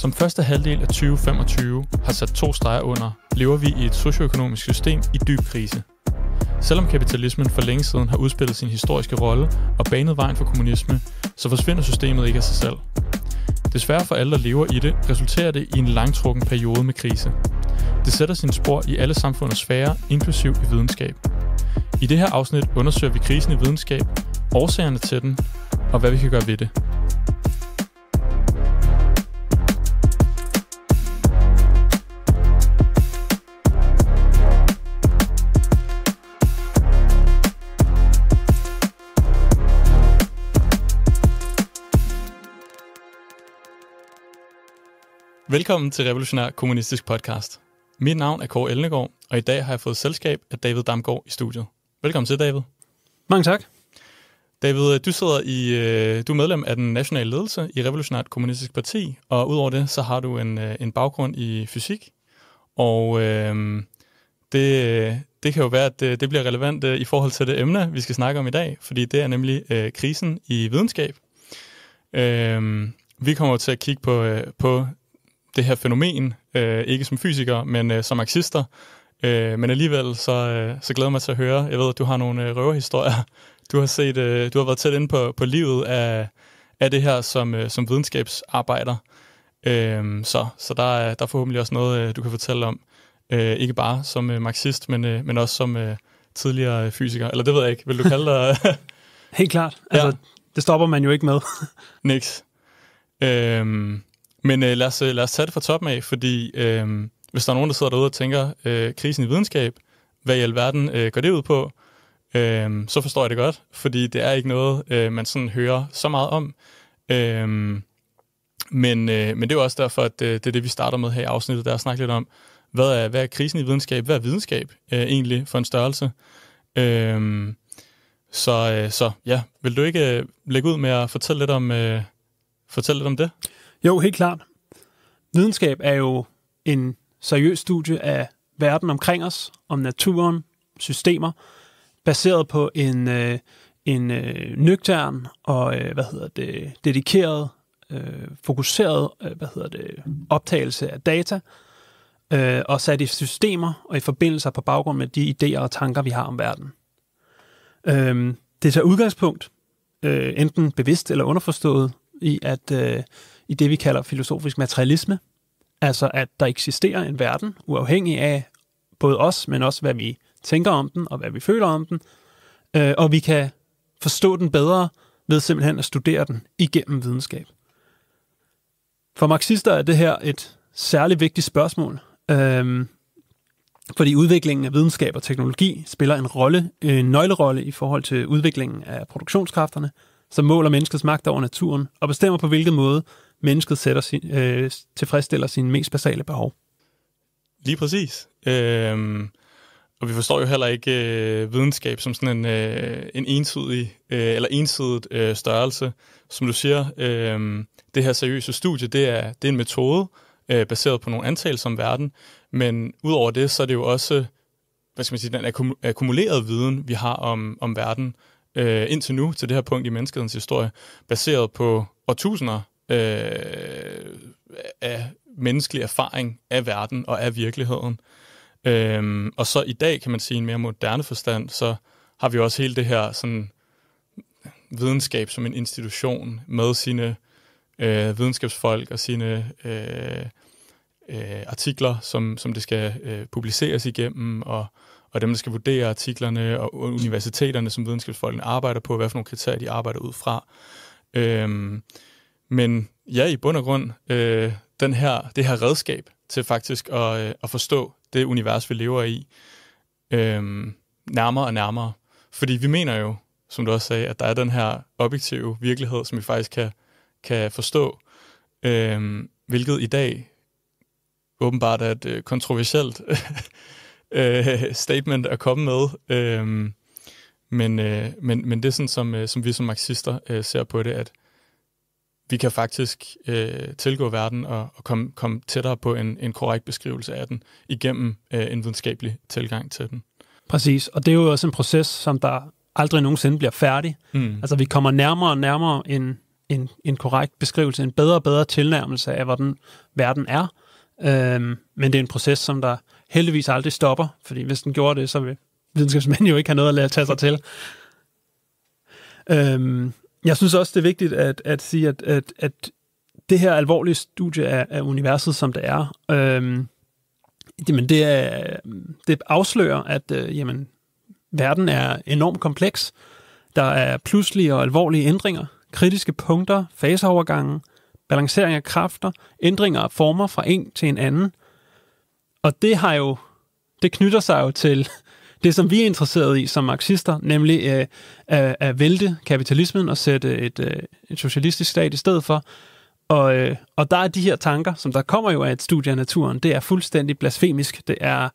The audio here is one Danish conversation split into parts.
Som første halvdel af 2025 har sat 2 streger under, lever vi i et socioøkonomisk system i dyb krise. Selvom kapitalismen for længe siden har udspillet sin historiske rolle og banet vejen for kommunisme, så forsvinder systemet ikke af sig selv. Desværre for alle, der lever i det, resulterer det i en langtrukken periode med krise. Det sætter sine spor i alle samfundets sfærer, inklusiv i videnskab. I det her afsnit undersøger vi krisen i videnskab, årsagerne til den, og hvad vi kan gøre ved det. Velkommen til Revolutionær Kommunistisk Podcast. Mit navn er Kåre Elnegård, og i dag har jeg fået selskab af David Damgaard i studiet. Velkommen til, David. Mange tak. David, du er medlem af den nationale ledelse i Revolutionært Kommunistisk Parti, og udover det, så har du en baggrund i fysik. Og det kan jo være, at det bliver relevant i forhold til det emne, vi skal snakke om i dag, fordi det er nemlig krisen i videnskab. Vi kommer til at kigge på det her fænomen, ikke som fysikere, men som marxister. Men alligevel så glæder jeg mig til at høre. Jeg ved, at du har nogle røverhistorier. Du har været tæt inde på livet af det her som videnskabsarbejder. Så der er forhåbentlig også noget, du kan fortælle om. Ikke bare som marxist, men også som tidligere fysiker. Eller det ved jeg ikke. Vil du kalde dig? Helt klart. Altså, ja. Det stopper man jo ikke med. Niks. Men lad os tage det fra toppen af, fordi hvis der er nogen, der sidder derude og tænker, krisen i videnskab, hvad i alverden går det ud på, så forstår jeg det godt, fordi det er ikke noget, man sådan hører så meget om. Men det er jo også derfor, at det er det, vi starter med her i afsnittet, der at snakke lidt om, hvad er krisen i videnskab, hvad er videnskab egentlig for en størrelse? Så ja, vil du ikke lægge ud med at fortælle lidt om det? Jo, helt klart. Videnskab er jo en seriøs studie af verden omkring os, om naturen, systemer, baseret på en nøgtern og dedikeret, fokuseret optagelse af data, og sat i systemer og i forbindelser på baggrund med de idéer og tanker, vi har om verden. Det tager udgangspunkt, enten bevidst eller underforstået, i det, vi kalder filosofisk materialisme. Altså, at der eksisterer en verden, uafhængig af både os, men også hvad vi tænker om den, og hvad vi føler om den. Og vi kan forstå den bedre ved simpelthen at studere den igennem videnskab. For marxister er det her et særligt vigtigt spørgsmål, fordi udviklingen af videnskab og teknologi spiller en nøglerolle i forhold til udviklingen af produktionskræfterne, som måler menneskets magt over naturen og bestemmer på hvilken måde mennesket tilfredsstiller sine mest basale behov. Lige præcis. Og vi forstår jo heller ikke videnskab som sådan en ensidig eller ensidigt størrelse. Som du siger, det her seriøse studie, det er en metode baseret på nogle antagelser om verden, men udover det, så er det jo også, den akkumulerede viden, vi har om verden indtil nu, til det her punkt i menneskehedens historie, baseret på årtusinder af menneskelig erfaring af verden og af virkeligheden. Og så i dag, kan man sige, en mere moderne forstand, så har vi også hele det her sådan, videnskab som en institution med sine videnskabsfolk og sine artikler, som det skal publiceres igennem, og dem, der skal vurdere artiklerne, og universiteterne, som videnskabsfolkene arbejder på, hvad for nogle kriterier de arbejder ud fra. Men ja, i bund og grund, det her redskab til faktisk at forstå det univers, vi lever i, nærmere og nærmere. Fordi vi mener jo, som du også sagde, at der er den her objektive virkelighed, som vi faktisk kan forstå, hvilket i dag åbenbart er et kontroversielt statement at komme med. Men det er sådan, som vi som marxister ser på det, at vi kan faktisk tilgå verden og komme tættere på en korrekt beskrivelse af den igennem en videnskabelig tilgang til den. Præcis, og det er jo også en proces, som der aldrig nogensinde bliver færdig. Altså vi kommer nærmere og nærmere en korrekt beskrivelse, en bedre og bedre tilnærmelse af, hvordan verden er. Men det er en proces, som der heldigvis aldrig stopper, fordi hvis den gjorde det, så vil videnskabsmænd jo ikke have noget at lade tage sig til. Jeg synes også, det er vigtigt at sige, at det her alvorlige studie af universet, som det er, det afslører, at jamen, verden er enormt kompleks. Der er pludselige og alvorlige ændringer, kritiske punkter, faseovergange, balancering af kræfter, ændringer af former fra en til en anden. Og det knytter sig jo til det, som vi er interesseret i som marxister, nemlig at vælte kapitalismen og sætte et socialistisk stat i stedet for. Og der er de her tanker, som der kommer jo af et studie af naturen, det er fuldstændig blasfemisk. Det er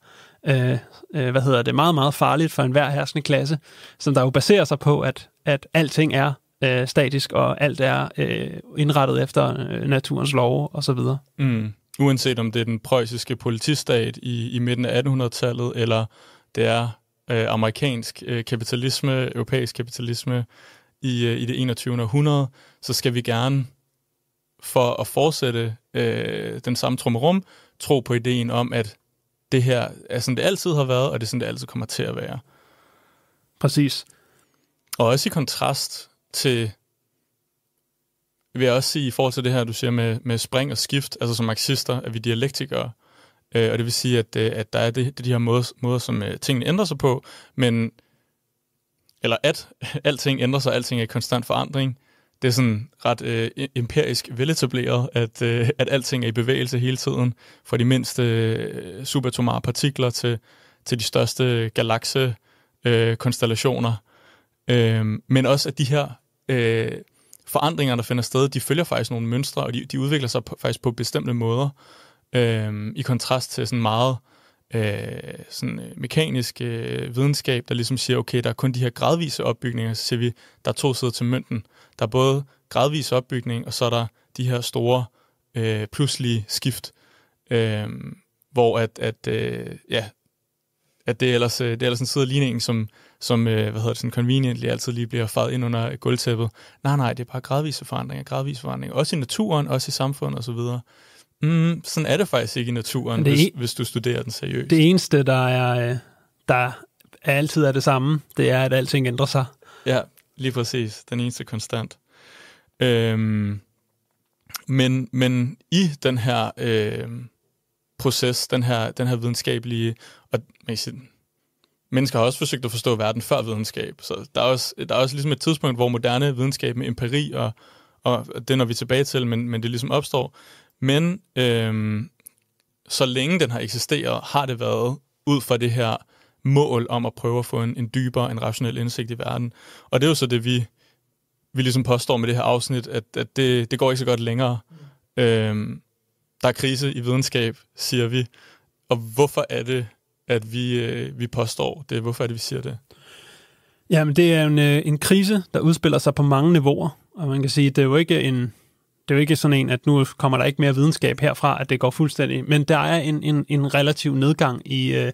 meget, meget farligt for enhver herskende klasse, som der jo baserer sig på, at alting er statisk, og alt er indrettet efter naturens love og så videre. Uanset om det er den preussiske politistat i midten af 1800-tallet, eller det er amerikansk kapitalisme, europæisk kapitalisme i det 21. århundrede, så skal vi gerne for at fortsætte den samme trummerum, tro på ideen om, at det her er sådan, det altid har været, og det er sådan, det altid kommer til at være. Præcis. Og også i kontrast til, vil jeg også sige, i forhold til det her, du siger med spring og skift, altså som marxister er vi dialektikere, og det vil sige, at der er de her måder som tingene ændrer sig på, men, eller at alting ændrer sig, alting er i konstant forandring. Det er sådan ret empirisk veletableret, at alting er i bevægelse hele tiden, fra de mindste subatomare partikler til de største galaksekonstellationer. Men også, at de her forandringer, der finder sted, de følger faktisk nogle mønstre, og de udvikler sig faktisk på bestemte måder, i kontrast til sådan meget mekanisk videnskab, der ligesom siger, okay, der er kun de her gradvise opbygninger, så siger vi, der er to sider til mønten. Der er både gradvis opbygning, og så er der de her store pludselige skift, hvor at det er ellers en side af ligningen, som sådan conveniently altid lige bliver faret ind under gulvtæppet. Nej, det er bare gradvise forandringer. Også i naturen, også i samfundet osv. Sådan er det faktisk ikke i naturen, hvis du studerer den seriøst. Det eneste, der altid er det samme, det er, at alting ændrer sig. Ja, lige præcis. Den eneste konstant. Men i den her proces, den her videnskabelige, og mennesker har også forsøgt at forstå verden før videnskab, så der er også ligesom et tidspunkt, hvor moderne videnskab med empiri, og det når vi tilbage til, men det ligesom opstår. Men så længe den har eksisteret, har det været ud fra det her mål om at prøve at få en dybere, en rationel indsigt i verden. Og det er jo så det, vi ligesom påstår med det her afsnit, at det går ikke så godt længere. Der er krise i videnskab, siger vi. Og hvorfor er det, at vi påstår det? Hvorfor er det, vi siger det? Jamen, det er en krise, der udspiller sig på mange niveauer. Og man kan sige, det er jo ikke sådan en, at nu kommer der ikke mere videnskab herfra, at det går fuldstændig. Men der er en relativ nedgang i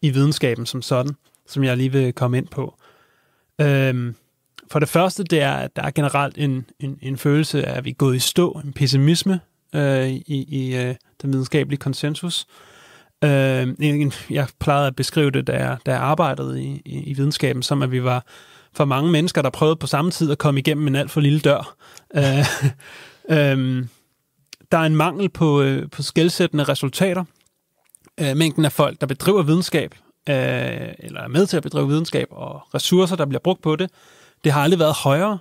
videnskaben som sådan, som jeg lige vil komme ind på. For det første, det er, at der er generelt en følelse af, at vi er gået i stå, en pessimisme i den videnskabelige konsensus. Jeg plejede at beskrive det, da jeg arbejdede i videnskaben, som at vi var for mange mennesker, der prøvede på samme tid at komme igennem en alt for lille dør. Der er en mangel på skelsættende resultater. Mængden af folk, der bedriver videnskab, eller er med til at bedrive videnskab, og ressourcer, der bliver brugt på det, det har aldrig været højere,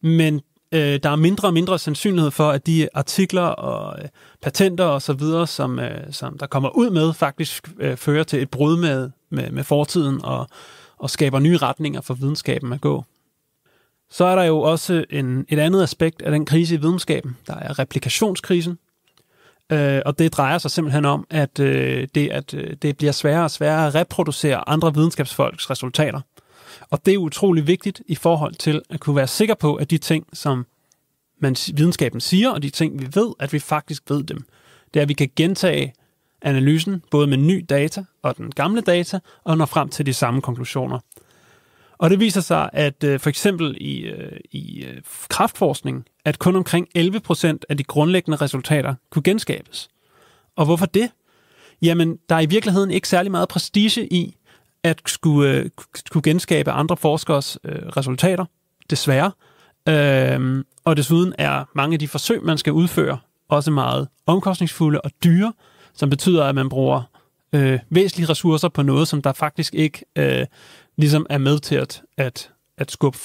men der er mindre og mindre sandsynlighed for, at de artikler og patenter og så videre, som der kommer ud med, faktisk fører til et brud med fortiden og skaber nye retninger for videnskaben at gå. Så er der jo også et andet aspekt af den krise i videnskaben, der er replikationskrisen. Og det drejer sig simpelthen om, at det bliver sværere og sværere at reproducere andre videnskabsfolks resultater. Og det er utrolig vigtigt i forhold til at kunne være sikker på, at de ting, som videnskaben siger, og de ting, vi ved, at vi faktisk ved dem. Det er, at vi kan gentage analysen, både med ny data og den gamle data, og nå frem til de samme konklusioner. Og det viser sig, at for eksempel i kræftforskning, at kun omkring 11% af de grundlæggende resultater kunne genskabes. Og hvorfor det? Jamen, der er i virkeligheden ikke særlig meget prestige i at skulle genskabe andre forskers resultater, desværre. Og desuden er mange af de forsøg, man skal udføre, også meget omkostningsfulde og dyre, som betyder, at man bruger væsentlige ressourcer på noget, som der faktisk ikke ligesom er med til at skubbe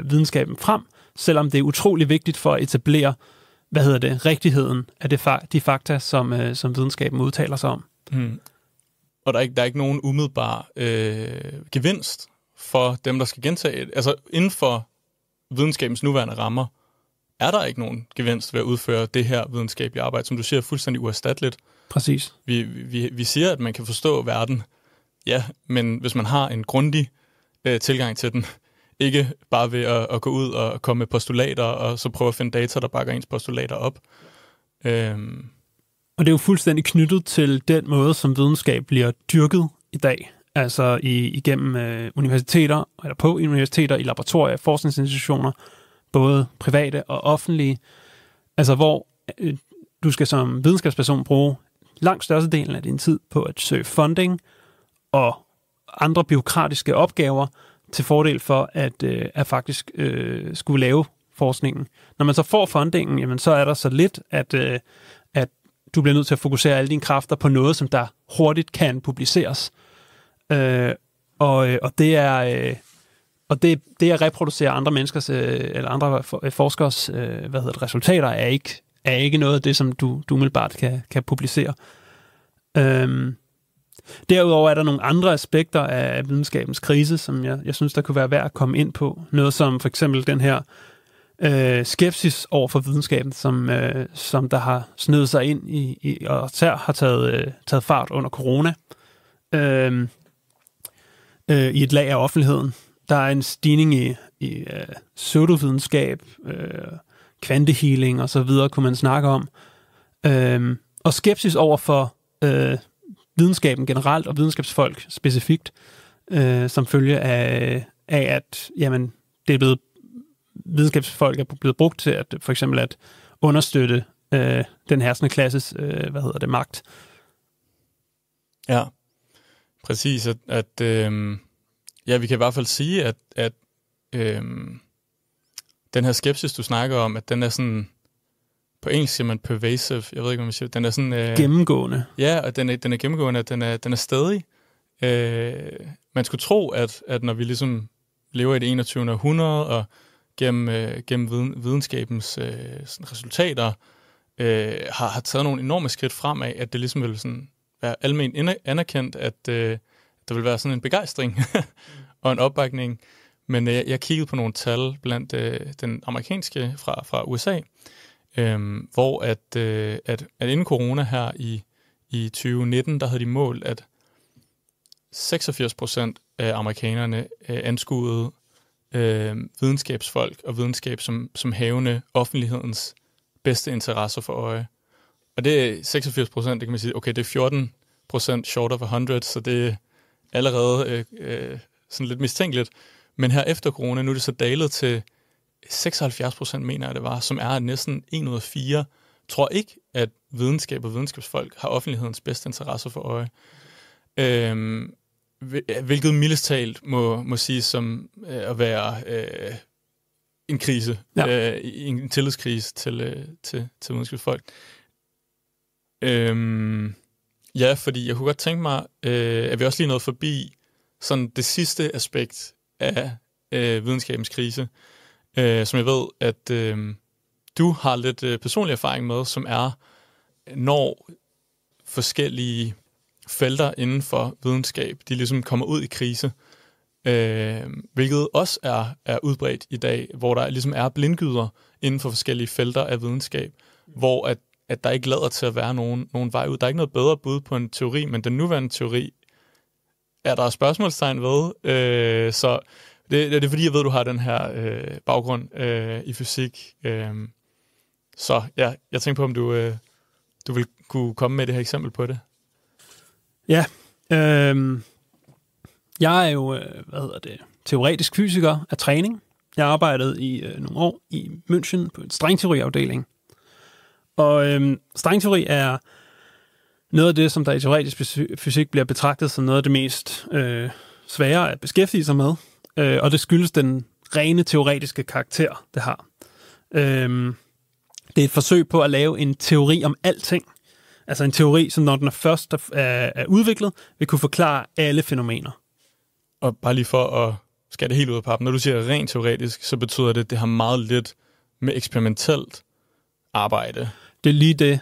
videnskaben frem, selvom det er utrolig vigtigt for at etablere, rigtigheden af de fakta, som videnskaben udtaler sig om. Og der er ikke nogen umiddelbar gevinst for dem, der skal gentage. Altså inden for videnskabens nuværende rammer, er der ikke nogen gevinst ved at udføre det her videnskabelige arbejde, som du siger, fuldstændig uerstatteligt. Præcis. Vi siger, at man kan forstå verden, ja, men hvis man har en grundig tilgang til den, ikke bare ved at gå ud og komme med postulater, og så prøve at finde data, der bakker ens postulater op. Og det er jo fuldstændig knyttet til den måde, som videnskab bliver dyrket i dag. Altså igennem universiteter, eller på universiteter, i laboratorier, forskningsinstitutioner, både private og offentlige. Altså hvor du skal som videnskabsperson bruge langt størstedelen af din tid på at søge funding og andre bureaukratiske opgaver til fordel for at faktisk skulle lave forskningen. Når man så får fundingen, jamen, så er der så lidt, at du bliver nødt til at fokusere alle dine kræfter på noget, som der hurtigt kan publiceres. Og det er at reproducere andre menneskers eller andre forskers resultater er ikke noget af det, som du umiddelbart kan publicere. Derudover er der nogle andre aspekter af videnskabens krise, som jeg synes, der kunne være værd at komme ind på. Noget som for eksempel den her skepsis over for videnskaben, som der har snedet sig ind i og har taget fart under corona. I et lag af offentligheden. Der er en stigning i pseudovidenskab, kvantehealing og så videre, kunne man snakke om. Og skepsis over for videnskaben generelt og videnskabsfolk specifikt, som følge af at jamen, det er blevet videnskabsfolk er blevet brugt til at for eksempel at understøtte den herskende klasses magt. Ja, præcis. Vi kan i hvert fald sige, at den her skepsis, du snakker om, at den er sådan, på engelsk siger man pervasive, jeg ved ikke, hvad man siger, den er sådan... gennemgående. Ja, og den er gennemgående, at den er stadig. Man skulle tro, at når vi ligesom lever i det 21. århundrede, og gennem videnskabens resultater, har taget nogle enorme skridt fremad, at det ligesom vil sådan være almen anerkendt, at der vil være sådan en begejstring og en opbakning. Men jeg kiggede på nogle tal blandt den amerikanske fra USA, hvor at inden corona her i 2019, der havde de målt, at 86% af amerikanerne anskuede videnskabsfolk og videnskab som havende offentlighedens bedste interesser for øje. Og det er 86%, det kan man sige, okay, det er 14% short of 100, så det er allerede sådan lidt mistænkeligt. Men her efter corona, nu er det så dalet til 76%, mener jeg det var, som er næsten 1 ud af 4, tror ikke, at videnskab og videnskabsfolk har offentlighedens bedste interesser for øje. Hvilket mildest talt må sige som at være en krise, en tillidskrise til videnskabsfolk. Ja, fordi jeg kunne godt tænke mig, at vi også lige nåede forbi sådan det sidste aspekt af videnskabens krise, som jeg ved, at du har lidt personlig erfaring med, som er, når forskellige felter inden for videnskab, de ligesom kommer ud i krise, hvilket også er udbredt i dag, hvor der ligesom er blindgyder inden for forskellige felter af videnskab, hvor at der ikke lader til at være nogen vej ud. Der er ikke noget bedre bud på en teori, men den nuværende teori er der spørgsmålstegn ved. Så det er fordi, jeg ved, du har den her baggrund i fysik. Så ja, jeg tænker på, om du vil kunne komme med det her eksempel på det. Ja, jeg er jo, teoretisk fysiker af træning. Jeg arbejdede i nogle år i München på en stringteoriafdeling. Og stringteori er noget af det, som der i teoretisk fysik bliver betragtet som noget af det mest svære at beskæftige sig med. Og det skyldes den rene teoretiske karakter, det har. Det er et forsøg på at lave en teori om alting. Altså en teori, som når den er først er udviklet, vil kunne forklare alle fænomener. Og bare lige for at skære det helt ud af pappen. Når du siger rent teoretisk, så betyder det, at det har meget lidt med eksperimentelt arbejde. Det er lige det,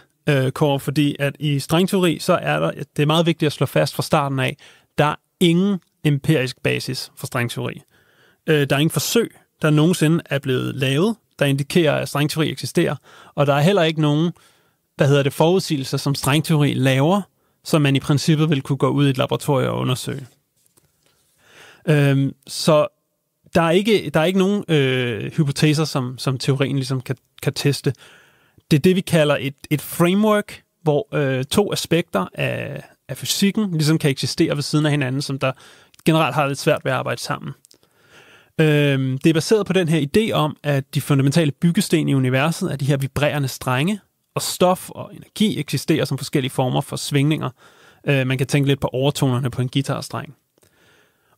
Kåre, fordi at i stringteori, så det er meget vigtigt at slå fast fra starten af, der er ingen empirisk basis for stringteori. Der er ingen forsøg, der nogensinde er blevet lavet, der indikerer, at stringteori eksisterer, og der er heller ikke nogen, forudsigelser, som stringteori laver, som man i princippet vil kunne gå ud i et laboratorium og undersøge. Så der er ikke nogen hypoteser, som teorien ligesom kan teste. Det er det, vi kalder et framework, hvor to aspekter af fysikken ligesom kan eksistere ved siden af hinanden, som der generelt har lidt svært ved at arbejde sammen. Det er baseret på den her idé om, at de fundamentale byggesten i universet er de her vibrerende strenge, og stof og energi eksisterer som forskellige former for svingninger. Man kan tænke lidt på overtonerne på en guitarstreng.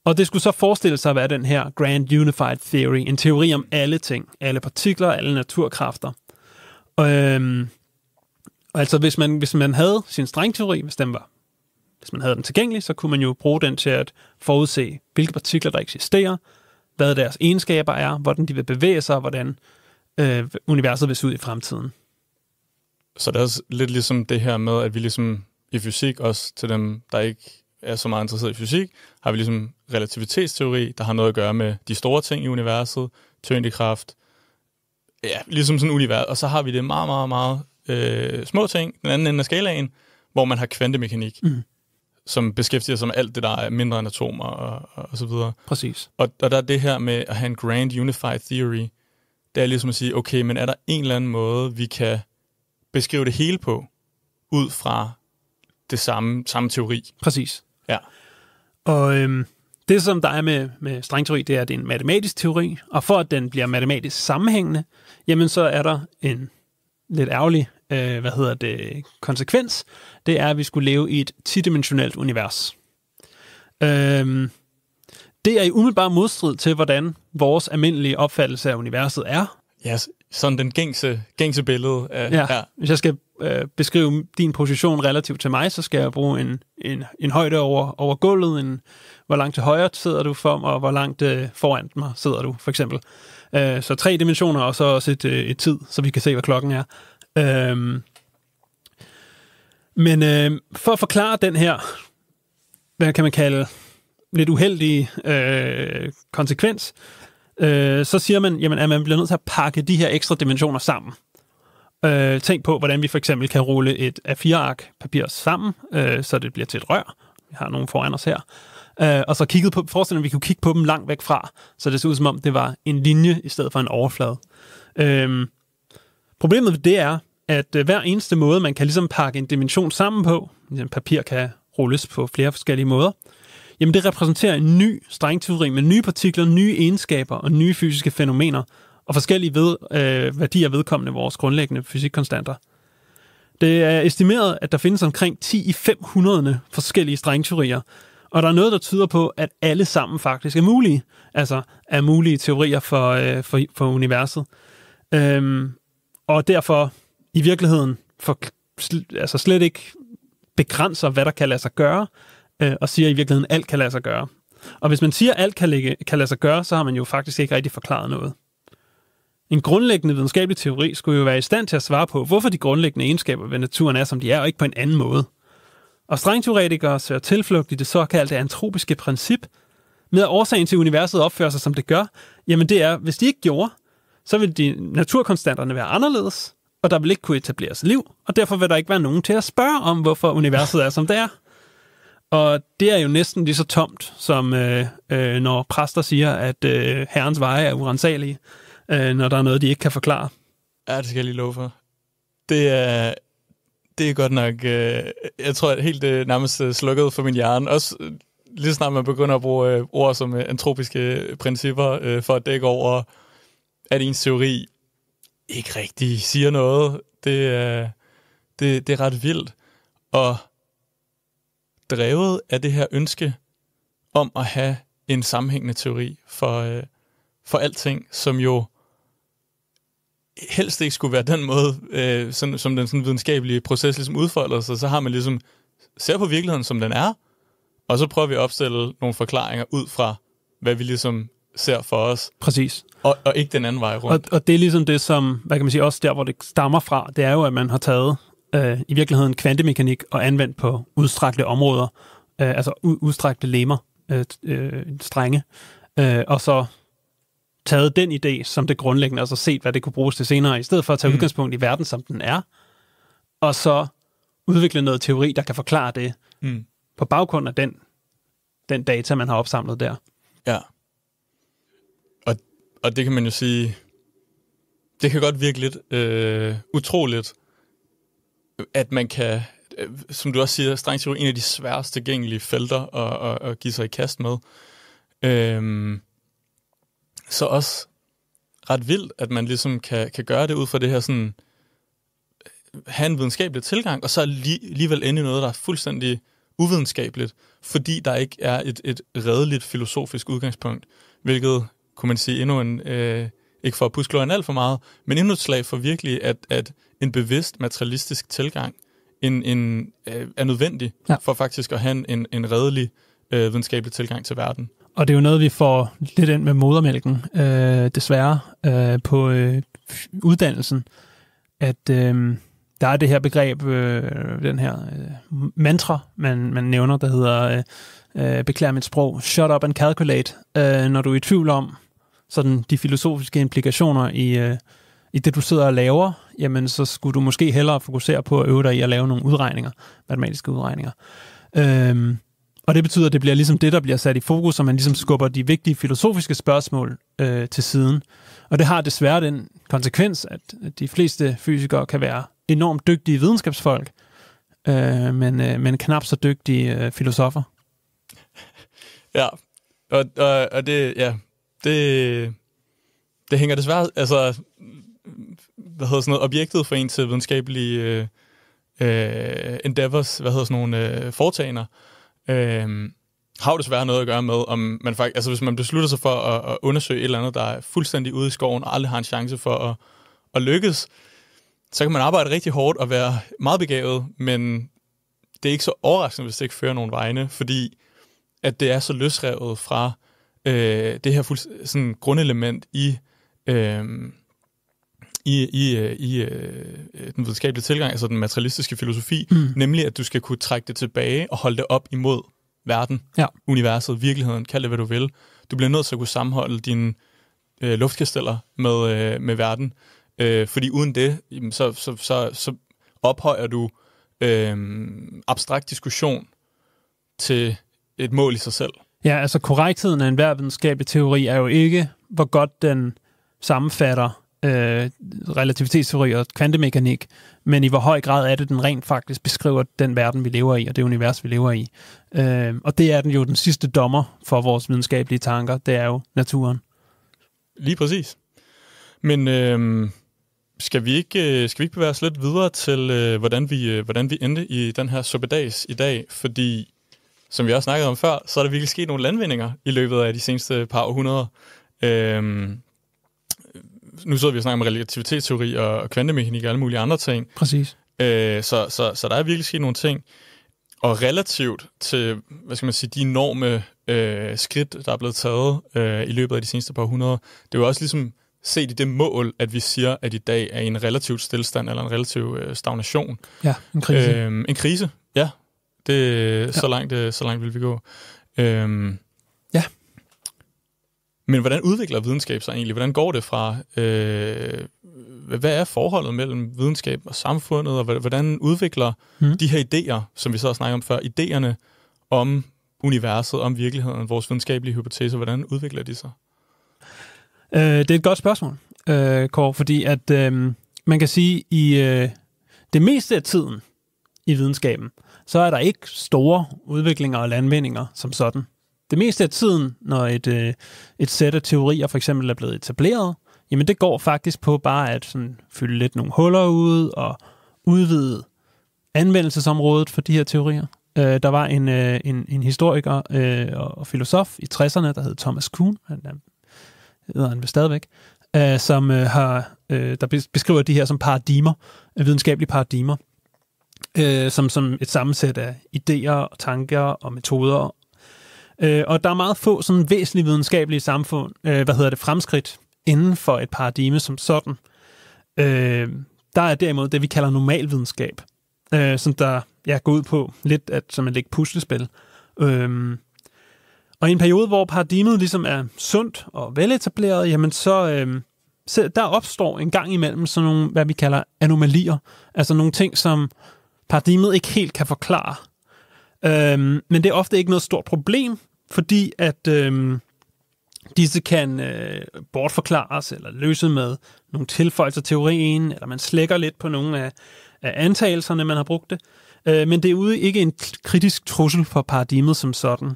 Og det skulle så forestille sig at være den her Grand Unified Theory, en teori om alle ting, alle partikler, alle naturkræfter. Og altså hvis man havde sin stringteori, hvis man havde den tilgængelig, så kunne man jo bruge den til at forudse, hvilke partikler der eksisterer, hvad deres egenskaber er, hvordan de vil bevæge sig, og hvordan universet vil se ud i fremtiden. Så det er også lidt ligesom det her med, at vi ligesom i fysik, også til dem, der ikke er så meget interesseret i fysik, har vi ligesom relativitetsteori, der har noget at gøre med de store ting i universet, tyngdekraft, ja, ligesom sådan et univers. Og så har vi det meget, meget, meget små ting, den anden ende af skalaen, hvor man har kvantemekanik, som beskæftiger sig med alt det, der er mindre end atomer og så videre. Præcis. Og der er det her med at have en Grand Unified Theory, det er ligesom at sige, okay, men er der en eller anden måde, vi kan beskrive det hele på, ud fra det samme teori? Præcis. Ja. Og det, som der er med stringteori, det er, at det er en matematisk teori, og for at den bliver matematisk sammenhængende, jamen så er der en lidt ærgerlig konsekvens. Det er, at vi skulle leve i et 10-dimensionelt univers. Det er i umiddelbar modstrid til, hvordan vores almindelige opfattelse af universet er. Ja, sådan den gængse billede af... Ja. Hvis jeg skal beskrive din position relativt til mig, så skal jeg bruge en højde over gulvet, hvor langt til højre sidder du for mig, og hvor langt foran mig sidder du, for eksempel. Så 3 dimensioner, og så også et tid, så vi kan se, hvad klokken er. Men for at forklare den her, hvad kan man kalde, lidt uheldige konsekvens, så siger man, jamen, at man bliver nødt til at pakke de her ekstra dimensioner sammen. Tænk på, hvordan vi for eksempel kan rulle et A4-ark papir sammen, så det bliver til et rør. Vi har nogle foran os her. Og så forestil dig, at vi kunne kigge på dem langt væk fra, så det ser ud som om, det var en linje i stedet for en overflade. Problemet ved det er, at hver eneste måde, man kan ligesom pakke en dimension sammen på, ligesom papir kan rulles på flere forskellige måder, jamen det repræsenterer en ny stringteori med nye partikler, nye egenskaber og nye fysiske fænomener, og forskellige værdier vedkommende vores grundlæggende fysikkonstanter. Det er estimeret, at der findes omkring 10 i 500 forskellige stringteorier, og der er noget, der tyder på, at alle sammen faktisk er mulige. Altså er mulige teorier for universet. Og derfor i virkeligheden slet ikke begrænser, hvad der kan lade sig gøre, og siger i virkeligheden, alt kan lade sig gøre. Og hvis man siger, alt kan lade sig gøre, så har man jo faktisk ikke rigtig forklaret noget. En grundlæggende videnskabelig teori skulle jo være i stand til at svare på, hvorfor de grundlæggende egenskaber ved naturen er, som de er, og ikke på en anden måde. Og stringteoretikere søger tilflugt i det såkaldte antropiske princip, med at årsagen til universet opfører sig, som det gør, jamen det er, hvis de ikke gjorde, så vil de naturkonstanterne være anderledes, og der vil ikke kunne etableres liv, og derfor vil der ikke være nogen til at spørge om, hvorfor universet er, som det er. Og det er jo næsten lige så tomt, som når præster siger, at herrens veje er urensagelige, når der er noget, de ikke kan forklare. Ja, det skal jeg lige love for. Det er godt nok... jeg tror, at helt nærmest slukket for min hjerne. Også lige snart man begynder at bruge ord som antropiske principper for at dække over, at ens teori ikke rigtig siger noget, det er ret vildt. Og drevet af det her ønske om at have en sammenhængende teori for alting, som jo helst ikke skulle være den måde, som den sådan videnskabelige proces ligesom udfolder sig, så har man ligesom ser på virkeligheden, som den er, og så prøver vi at opstille nogle forklaringer ud fra, hvad vi ligesom ser for os. Præcis. Og ikke den anden vej rundt. Og det er ligesom det, som, hvad kan man sige, også der, hvor det stammer fra, det er jo, at man har taget i virkeligheden kvantemekanik og anvendt på udstrakte områder, altså udstrakte lemmer, strenge, og så taget den idé som det grundlæggende, og så set, hvad det kunne bruges til senere, i stedet for at tage udgangspunkt i verden, som den er, og så udvikle noget teori, der kan forklare det på baggrund af den data, man har opsamlet der. Ja. Og det kan man jo sige, det kan godt virke lidt utroligt, at man kan, som du også siger, strengteori en af de sværest tilgængelige felter at give sig i kast med. Så også ret vildt, at man ligesom kan gøre det ud fra det her sådan, have en videnskabelig tilgang, og så alligevel ende i noget, der er fuldstændig uvidenskabeligt, fordi der ikke er et redeligt filosofisk udgangspunkt, hvilket, kunne man sige, endnu en, ikke for at puske glorien alt for meget, men endnu et slag for virkelig, at en bevidst materialistisk tilgang er nødvendig for faktisk at have en redelig videnskabelig tilgang til verden. Og det er jo noget, vi får lidt ind med modermælken, desværre, på uddannelsen, at der er det her begreb, den her mantra, man nævner, der hedder, beklager mit sprog, shut up and calculate, når du er i tvivl om sådan de filosofiske implikationer i det, du sidder og laver, jamen så skulle du måske hellere fokusere på at øve dig i at lave nogle udregninger, matematiske udregninger. Og det betyder, at det bliver ligesom det, der bliver sat i fokus, og man ligesom skubber de vigtige filosofiske spørgsmål til siden. Og det har desværre den konsekvens, at de fleste fysikere kan være enormt dygtige videnskabsfolk, men knap så dygtige filosofer. Ja, og det hænger desværre, altså, objektet for en til videnskabelige endeavors, foretagender, har jo desværre noget at gøre med, om man faktisk, altså hvis man beslutter sig for at undersøge et eller andet, der er fuldstændig ude i skoven og aldrig har en chance for at lykkes, så kan man arbejde rigtig hårdt og være meget begavet, men det er ikke så overraskende, hvis det ikke fører nogen vegne, fordi at det er så løsrevet fra det her sådan grundelement i den videnskabelige tilgang, altså den materialistiske filosofi, nemlig at du skal kunne trække det tilbage og holde det op imod verden, universet, virkeligheden, kald det hvad du vil. Du bliver nødt til at kunne sammenholde dine luftkasteller med verden, fordi uden det, så ophøjer du abstrakt diskussion til et mål i sig selv. Ja, altså korrektheden af enhver videnskabelig teori er jo ikke, hvor godt den sammenfatter relativitetsteori og kvantemekanik, men i hvor høj grad er det, den rent faktisk beskriver den verden, vi lever i, og det univers, vi lever i. Og det er den sidste dommer for vores videnskabelige tanker, det er jo naturen. Lige præcis. Men skal vi ikke bevæge os lidt videre til, hvordan vi endte i den her suppedags i dag, fordi, som vi også snakkede om før, så er der virkelig sket nogle landvindinger i løbet af de seneste par århundreder. Nu sidder vi og snakker om relativitetsteori og kvantemekanik og alle mulige andre ting. Præcis. Så der er virkelig sket nogle ting. Og relativt til, hvad skal man sige, de enorme skridt, der er blevet taget i løbet af de seneste par århundreder, det er jo også ligesom set i det mål, at vi siger, at i dag er en relativt stillstand eller en relativ stagnation. Ja, en krise. En krise, ja. Så langt vil vi gå. Ja. Men hvordan udvikler videnskab sig egentlig? Hvordan går det fra... hvad er forholdet mellem videnskab og samfundet, og hvordan udvikler de her idéer, som vi så har snakket om før, idéerne om universet, om virkeligheden, vores videnskabelige hypoteser, hvordan udvikler de sig? Det er et godt spørgsmål, Kåre, fordi at man kan sige, i det meste af tiden, i videnskaben, så er der ikke store udviklinger og landvindinger som sådan. Det meste af tiden, når et sæt af teorier for eksempel er blevet etableret, jamen det går faktisk på bare at sådan fylde lidt nogle huller ud og udvide anvendelsesområdet for de her teorier. Der var en historiker og filosof i 60'erne, der hed Thomas Kuhn, han hedder han stadigvæk, som der beskriver de her som paradigmer, videnskabelige paradigmer, som et sammensæt af idéer og tanker og metoder. Og der er meget få sådan væsentlige videnskabelige fremskridt inden for et paradigme som sådan. Der er derimod det, vi kalder normalvidenskab, som der går ud på lidt som at lægge puslespil. Og i en periode, hvor paradigmet ligesom er sundt og veletableret, jamen så der opstår en gang imellem sådan nogle, hvad vi kalder anomalier. Altså nogle ting, som paradigmet ikke helt kan forklare. Men det er ofte ikke noget stort problem, fordi at disse kan bortforklares eller løses med nogle tilføjelser til teorien, eller man slækker lidt på nogle af antagelserne, man har brugt det. Men det er ikke en kritisk trussel for paradigmet som sådan.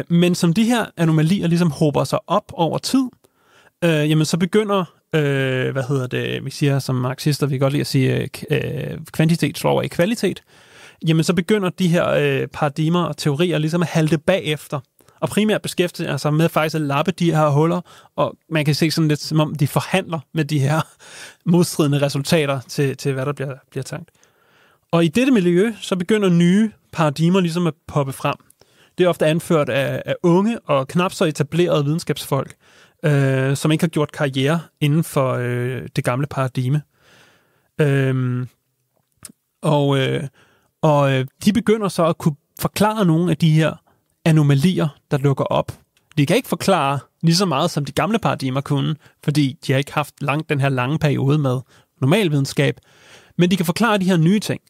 Men som de her anomalier ligesom hober sig op over tid, jamen så begynder, vi siger som marxister, vi kan godt lide at sige, kvantitet slår over i kvalitet, jamen så begynder de her paradigmer og teorier ligesom at halte bagefter, og primært beskæftige sig med faktisk at lappe de her huller, og man kan se sådan lidt, som om de forhandler med de her modstridende resultater til hvad der bliver tænkt. Og i dette miljø, så begynder nye paradigmer ligesom at poppe frem. Det er ofte anført af unge og knap så etablerede videnskabsfolk, som ikke har gjort karriere inden for det gamle paradigme. Og de begynder så at kunne forklare nogle af de her anomalier, der dukker op. De kan ikke forklare lige så meget, som de gamle paradigmer kunne, fordi de har ikke haft den her lange periode med normalvidenskab, men de kan forklare de her nye ting.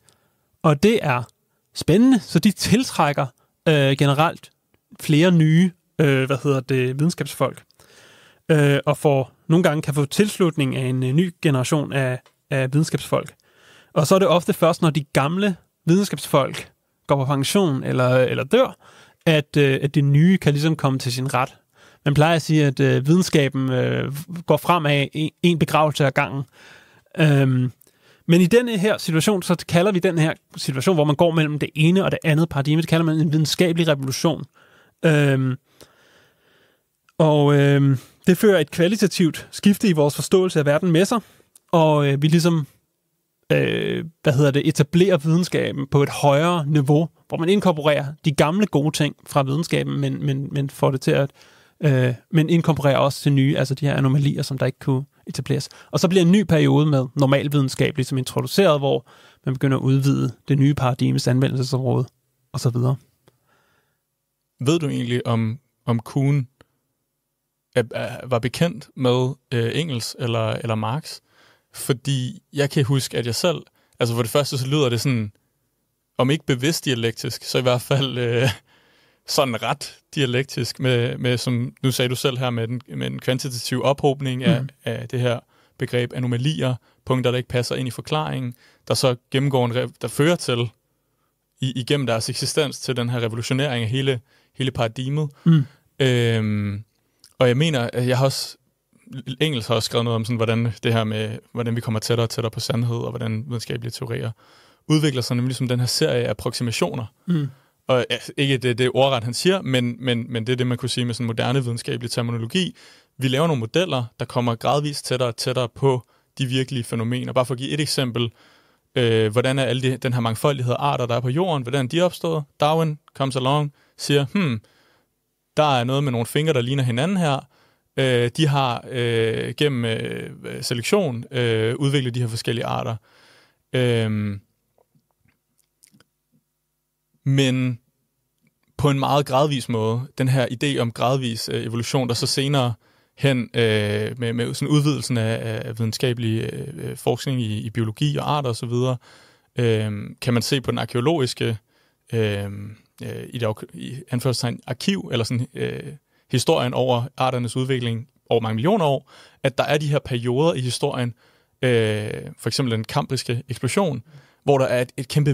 Og det er spændende, så de tiltrækker generelt flere nye videnskabsfolk, og nogle gange kan få tilslutning af en ny generation af videnskabsfolk. Og så er det ofte først, når de gamle videnskabsfolk går på pension eller dør, at det nye kan ligesom komme til sin ret. Man plejer at sige, at videnskaben går fremad en begravelse ad gangen. Men i denne her situation, så kalder vi den her situation, hvor man går mellem det ene og det andet paradigme, det kalder man en videnskabelig revolution. Det fører et kvalitativt skifte i vores forståelse af verden med sig, og vi ligesom etablerer videnskaben på et højere niveau, hvor man inkorporerer de gamle gode ting fra videnskaben, men får det til at men inkorporerer også til nye, altså de her anomalier, som der ikke kunne etableres. Og så bliver en ny periode med normalvidenskab ligesom introduceret, hvor man begynder at udvide det nye paradigmes anvendelsesområde, og så videre. Ved du egentlig, om Kuhn var bekendt med Engels eller Marx? Fordi jeg kan huske, at jeg selv, altså for det første, så lyder det sådan, om ikke bevidst dialektisk, så i hvert fald sådan ret dialektisk, med som nu sagde du selv her, med en kvantitativ ophobning af det her begreb anomalier, punkter, der ikke passer ind i forklaringen, der så gennemgår der fører til, igennem deres eksistens, til den her revolutionering af hele paradigmet. Og jeg mener, at jeg har også Engels har også skrevet noget om sådan, hvordan det her med, hvordan vi kommer tættere og tættere på sandhed, og hvordan videnskabelige teorier udvikler sig, nemlig som den her serie af approximationer. Og ikke det ordret, han siger, men det er det, man kunne sige med sådan moderne videnskabelig terminologi. Vi laver nogle modeller, der kommer gradvist tættere og tættere på de virkelige fænomener. Bare for at give et eksempel, hvordan er den her mangfoldighed af arter, der er på jorden, hvordan de er opstået. Darwin comes along, siger, der er noget med nogle fingre, der ligner hinanden her. De har gennem selektion udviklet de her forskellige arter. Men på en meget gradvis måde, den her idé om gradvis evolution, der så senere hen med sådan udvidelsen af videnskabelig forskning i biologi og arter osv., kan man se på den arkeologiske i anførselstegn arkiv, eller sådan historien over arternes udvikling over mange millioner år, at der er de her perioder i historien, for eksempel den kambriske eksplosion, hvor der er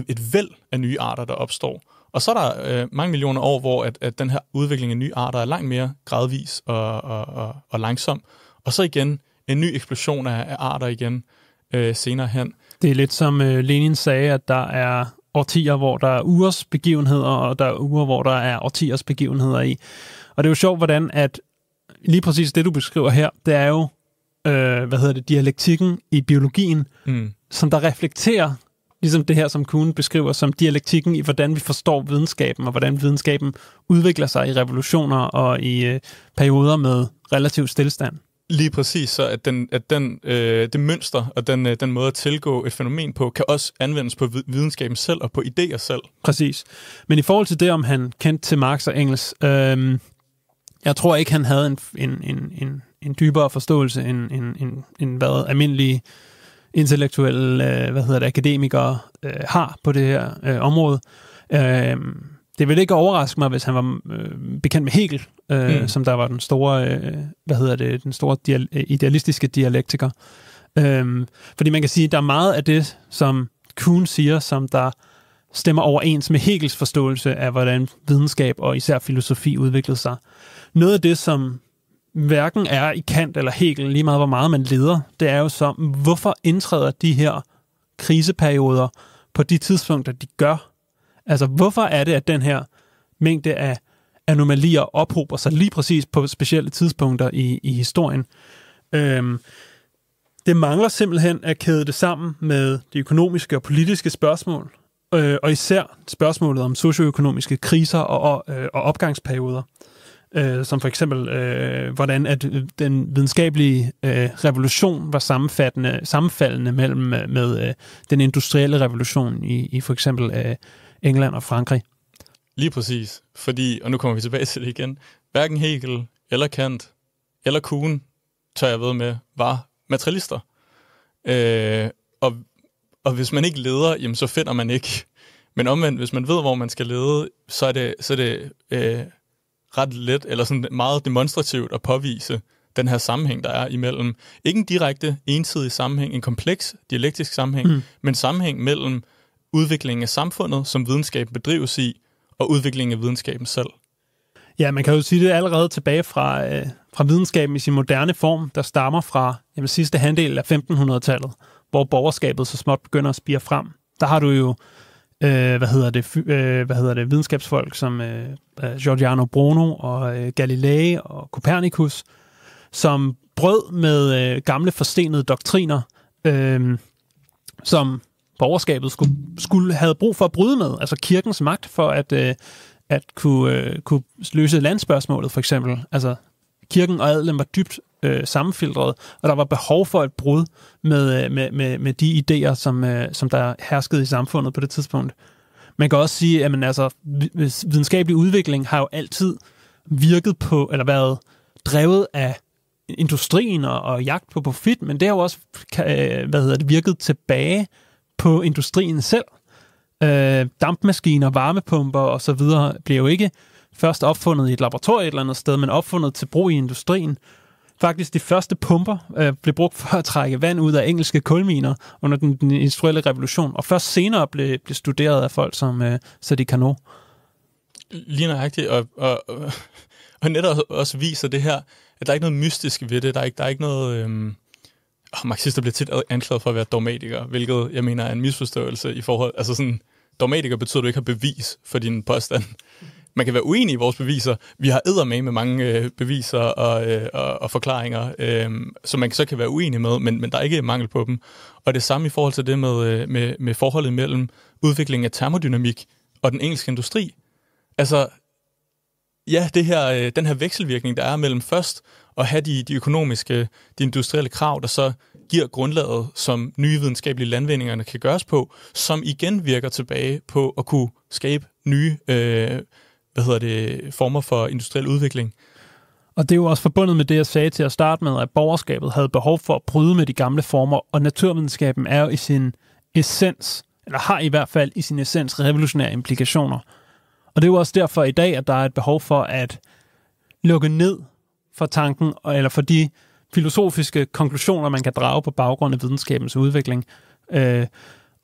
et væld af nye arter, der opstår. Og så er der mange millioner år, hvor at den her udvikling af nye arter er langt mere gradvis og langsom. Og så igen en ny eksplosion af arter igen senere hen. Det er lidt som Lenin sagde, at der er årtier, hvor der er ugers begivenheder, og der er uger, hvor der er årtiers begivenheder i. Og det er jo sjovt, hvordan at lige præcis det, du beskriver her, det er jo dialektikken i biologien, som der reflekterer ligesom det her, som Kuhn beskriver som dialektikken i, hvordan vi forstår videnskaben, og hvordan videnskaben udvikler sig i revolutioner og i perioder med relativ stillestand. Lige præcis, så at det mønster og den måde at tilgå et fænomen på, kan også anvendes på videnskaben selv og på idéer selv. Præcis. Men i forhold til det, om han kendte til Marx og Engels, jeg tror ikke, han havde en dybere forståelse end hvad almindelige intellektuelle akademikere har på det her område. Det ville ikke overraske mig, hvis han var bekendt med Hegel, som der var den store, idealistiske dialektiker. Fordi man kan sige, at der er meget af det, som Kuhn siger, som der stemmer overens med Hegels forståelse af, hvordan videnskab og især filosofi udviklede sig. Noget af det, som hverken er i Kant eller Hegel, lige meget hvor meget man leder, det er jo så, hvorfor indtræder de her kriseperioder på de tidspunkter, de gør? Altså, hvorfor er det, at den her mængde af anomalier ophober sig lige præcis på specielle tidspunkter i historien? Det mangler simpelthen at kæde det sammen med de økonomiske og politiske spørgsmål, og især spørgsmålet om socioøkonomiske kriser og opgangsperioder. Som for eksempel, hvordan at den videnskabelige revolution var sammenfaldende med den industrielle revolution i for eksempel England og Frankrig. Lige præcis, fordi, og nu kommer vi tilbage til det igen, hverken Hegel eller Kant eller Kuhn, tør jeg ved med, var materialister. Og hvis man ikke leder, jamen, så finder man ikke. Men omvendt, hvis man ved, hvor man skal lede, så er det ret let, eller sådan meget demonstrativt at påvise den her sammenhæng, der er imellem, ikke en direkte ensidig sammenhæng, en kompleks dialektisk sammenhæng, men sammenhæng mellem udviklingen af samfundet, som videnskaben bedrives i, og udviklingen af videnskaben selv. Ja, man kan jo sige det allerede tilbage fra videnskaben i sin moderne form, der stammer fra sidste halvdel af 1500-tallet, hvor borgerskabet så småt begynder at spire frem. Der har du jo videnskabsfolk som Giordano Bruno og Galilei og Copernicus, som brød med gamle forstenede doktriner, som borgerskabet skulle have brug for at bryde med, altså kirkens magt for at kunne løse landspørgsmålet for eksempel. Altså kirken og adelen var dybt sammenfiltret, og der var behov for et brud med de idéer, som der herskede i samfundet på det tidspunkt. Man kan også sige, at videnskabelig udvikling har jo altid virket på, eller været drevet af industrien og jagt på profit, men det har jo også virket tilbage på industrien selv. Dampmaskiner, varmepumper og så videre bliver jo ikke først opfundet i et laboratorium et eller andet sted, men opfundet til brug i industrien. Faktisk de første pumper blev brugt for at trække vand ud af engelske kulminer under den industrielle revolution, og først senere blev studeret af folk som Sadi Carnot. Lige nøjagtigt, og netop også viser det her, at der er ikke noget mystisk ved det. Der er ikke noget... marxister bliver tit anklaget for at være dogmatikere, hvilket jeg mener er en misforståelse i forhold... Altså sådan, dogmatiker betyder, at du ikke har bevis for din påstand. Man kan være uenig i vores beviser. Vi har eddermame med mange beviser og forklaringer, som man så kan være uenig med, men der er ikke mangel på dem. Og det samme i forhold til det med forholdet mellem udviklingen af termodynamik og den engelske industri. Altså, ja, den her vekselvirkning, der er mellem først at have de økonomiske, de industrielle krav, der så giver grundlaget, som nye videnskabelige landvindingerne kan gøres på, som igen virker tilbage på at kunne skabe nye former for industriel udvikling. Og det er jo også forbundet med det, jeg sagde til at starte med, at borgerskabet havde behov for at bryde med de gamle former, og naturvidenskaben er jo i sin essens, eller har i hvert fald i sin essens revolutionære implikationer. Og det er jo også derfor i dag, at der er et behov for at lukke ned for tanken, eller for de filosofiske konklusioner, man kan drage på baggrund af videnskabens udvikling.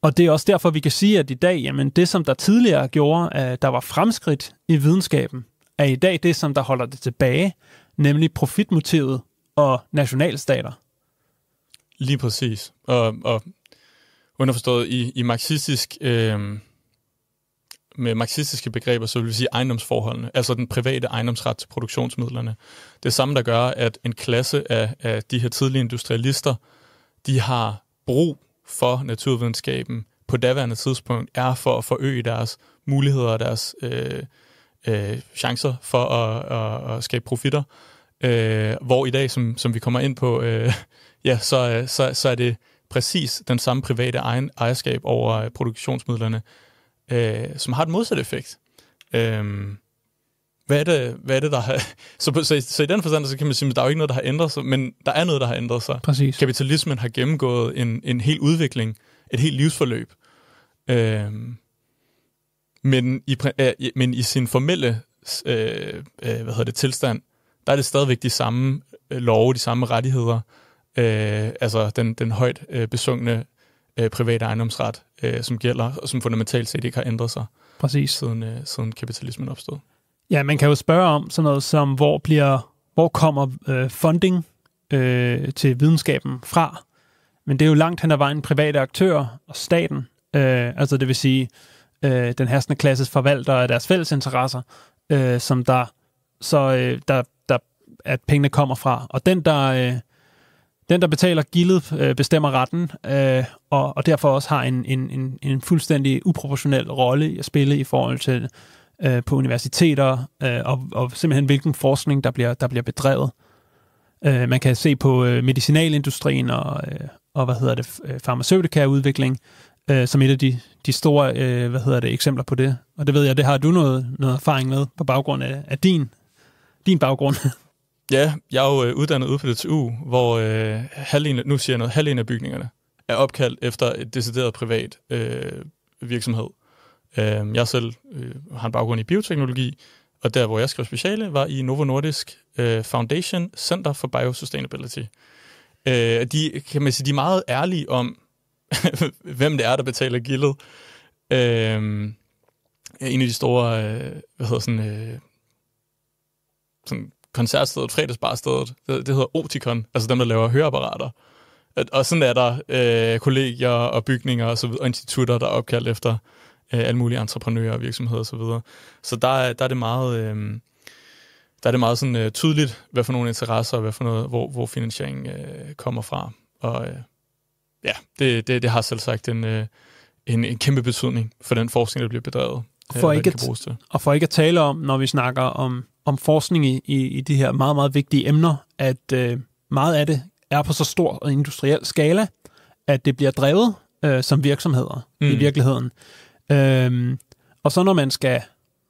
Og det er også derfor, vi kan sige, at i dag, jamen det, som der tidligere gjorde, at der var fremskridt i videnskaben, er i dag det, som der holder det tilbage, nemlig profitmotivet og nationalstater. Lige præcis. Og underforstået i marxistisk, med marxistiske begreber, så vil vi sige ejendomsforholdene, altså den private ejendomsret til produktionsmidlerne. Det samme, der gør, at en klasse af de her tidlige industrialister, de har brug for naturvidenskaben på daværende tidspunkt, er for at forøge deres muligheder og deres chancer for at skabe profitter. Hvor i dag, som vi kommer ind på, så er det præcis den samme private ejerskab over produktionsmidlerne, som har den modsatte effekt. Hvad er det, der har... Så i den forstand, så kan man sige, at der er jo ikke noget, der har ændret sig, men der er noget, der har ændret sig. Præcis. Kapitalismen har gennemgået en hel udvikling, et helt livsforløb. Men i sin formelle tilstand, der er det stadigvæk de samme love, de samme rettigheder, altså den højt besungne private ejendomsret, som gælder, og som fundamentalt set ikke har ændret sig. Præcis. Siden kapitalismen opstod. Ja, man kan jo spørge om sådan noget som, hvor kommer funding til videnskaben fra? Men det er jo langt hen ad vejen private aktører og staten, altså det vil sige den herskende klasses forvaltere af deres fælles interesser, som der at pengene kommer fra. Og den der betaler gildet, bestemmer retten, og derfor også har en fuldstændig uproportionel rolle i at spille i forhold til på universiteter, og simpelthen hvilken forskning, der bliver bedrevet. Man kan se på medicinalindustrien og farmaceutika-udvikling, som et af de store eksempler på det. Og det ved jeg, det har du noget erfaring med på baggrund af din baggrund. Ja, jeg er jo uddannet ude på DTU, hvor halvdelen af bygningerne er opkaldt efter et decideret privat virksomhed. Jeg selv har en baggrund i bioteknologi, og der, hvor jeg skrev speciale, var i Novo Nordisk Foundation Center for Biosustainability. De er meget ærlige om, hvem det er, der betaler gildet. En af de store, sådan koncertstedet, fredagsbarstedet, det hedder Oticon, altså dem, der laver høreapparater. Og sådan er der kollegier og bygninger og så videre, og institutter, der er opkaldt efter alle mulige entreprenører og virksomheder og så videre. Så der er det meget sådan tydeligt, hvad for nogle interesser og hvad for noget, hvor finansieringen kommer fra. Og det har selv sagt en kæmpe betydning for den forskning, der bliver bedrevet. For ikke at tale om, når vi snakker om forskning i de her meget, meget vigtige emner, at meget af det er på så stor og industriel skala, at det bliver drevet som virksomheder i virkeligheden. Og så når man skal,